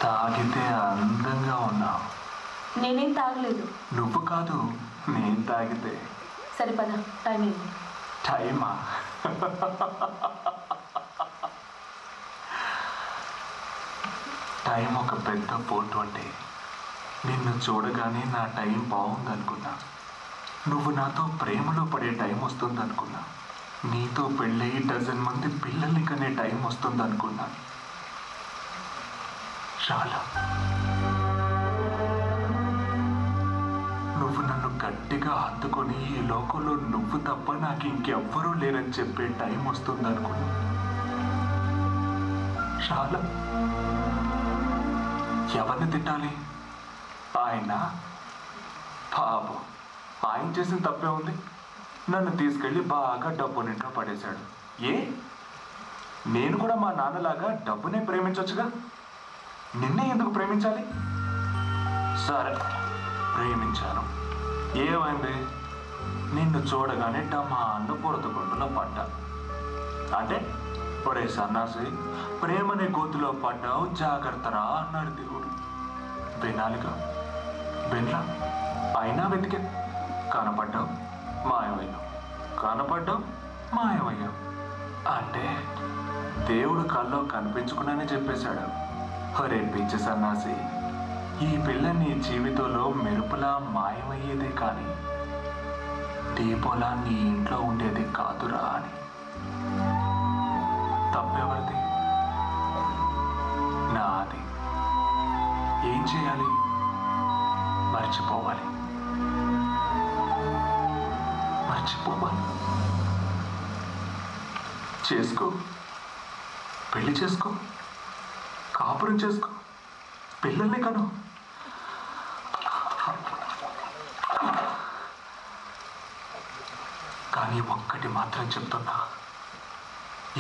తాగితే అందంగా ఉన్నావు. నేనేం తాగలేదు. నువ్వు కాదు, నేను తాగితే. సరిపద టైం ఏంటి? టైమా? టైం ఒక పెద్ద పోటు అంటే నిన్ను చూడగానే నా టైం బాగుందనుకున్నా. నువ్వు నాతో ప్రేమలో పడే టైం వస్తుందనుకున్నా. నీతో పెళ్ళయి డజన్ మంది పిల్లల్ని కనే టైం వస్తుందనుకున్నా. చాలా నువ్వు నన్ను గట్టిగా హత్తుకొని ఈ లోకంలో నువ్వు తప్ప నాకు ఇంకెవ్వరూ లేరని చెప్పే టైం వస్తుందనుకున్నా. చాలా ఎవరిని తిట్టాలి? ఆయన పాపం, ఆయన చేసిన తప్పే ఉంది. నన్ను తీసుకెళ్ళి బాగా డబ్బు నిండా పడేశాడు. నేను కూడా మా నాన్నలాగా డబ్బునే ప్రేమించవచ్చుగా. నిన్నే ఎందుకు ప్రేమించాలి? సరే, ప్రేమించాను. ఏమైంది? నిన్ను చూడగానే డమాన్ను బురదగుండులో పడ్డా. అంటే ఒరే సన్నాసి, ప్రేమనే గోతులో పడ్డావు, జాగ్రత్తరా అన్నాడు దేవుడు. వినాలిగా, వినలా. అయినా వెతికే. కనపడ్డావు, మాయమయ్యావు. కనపడ్డావు, మాయమయ్యావు. అంటే దేవుడు కల్లో కనిపించుకున్నానే చెప్పేశాడు. ఒరే పిచ్చి సన్నాసి, ఈ పిల్ల నీ జీవితంలో మెరుపులా మాయమయ్యేదే కానీ దీపంలా నీ ఇంట్లో ఉండేది కాదురా అని. తప్పెవరిది? నాది. ఏం చేయాలి? మర్చిపోవాలి. చేసుకో, పెళ్లి చేసుకో, కాపురం చేసుకో, పిల్లల్ని కను. కానీ ఒక్కటి మాత్రం చెప్తున్నా,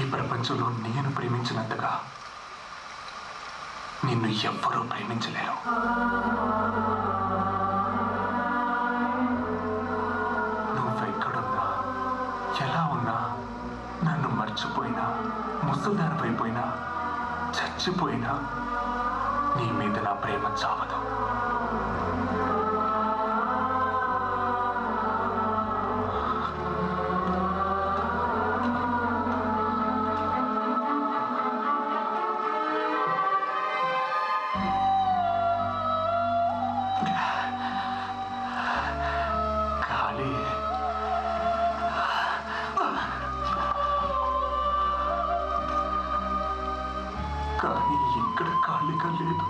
ఈ ప్రపంచంలో నేను ప్రేమించినంతగా నిన్ను ఎవ్వరూ ప్రేమించలేరు. నువ్వెక్కడున్నా, ఎలా ఉన్నా, నన్ను మర్చిపోయినా, ముసల్దానిపైపోయినా, చచ్చిపోయినా నీ మీద నా ప్రేమ చావదు. కానీ ఇక్కడ ఖాళీగా లేదు.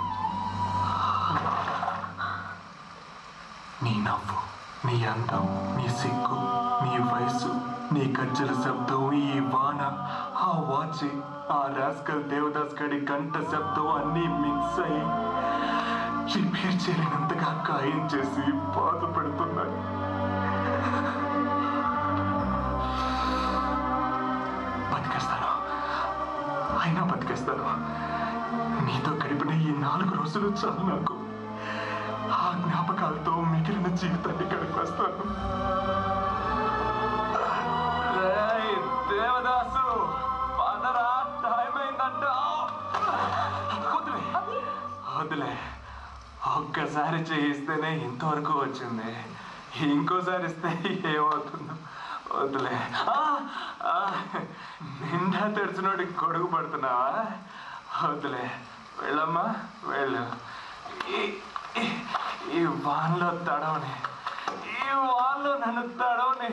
నీ నవ్వు, నీ అందం, నీ సిగ్గు, నీ వయసు, నీ గజ్జల శబ్దం, ఈ వాన, ఆ వాచి, ఆ రాస్కల్ దేవదాస్ గడి గంట శబ్దం అన్నీ మిక్స్ అయ్యి రిపేర్ చేయలేనంతగా గాయం చేసి బాధపడుతున్నాయి. బతికేస్తాను, అయినా బతికేస్తాను. నీతో గడిపిన ఈ 4 రోజులు చాలు నాకు. ఆ జ్ఞాపకాలతో మిగిలిన జీవితాన్ని గడిపేస్తాను. దేవదాసు, పదరా, టైం అయిందంట. వదిలే, ఒక్కసారి చేయిస్తేనే ఇంతవరకు వచ్చింది. ఇంకోసారి ఇస్తే ఏమవుతుందో వదిలే. నిండా తెరిచినోడి గొడుగు పడుతున్నావా? వదిలే, వెళ్ళమ్మా, వెళ్ళు. ఈ వాన్లో తడవని, ఈ వాన్లో నన్ను తడవని.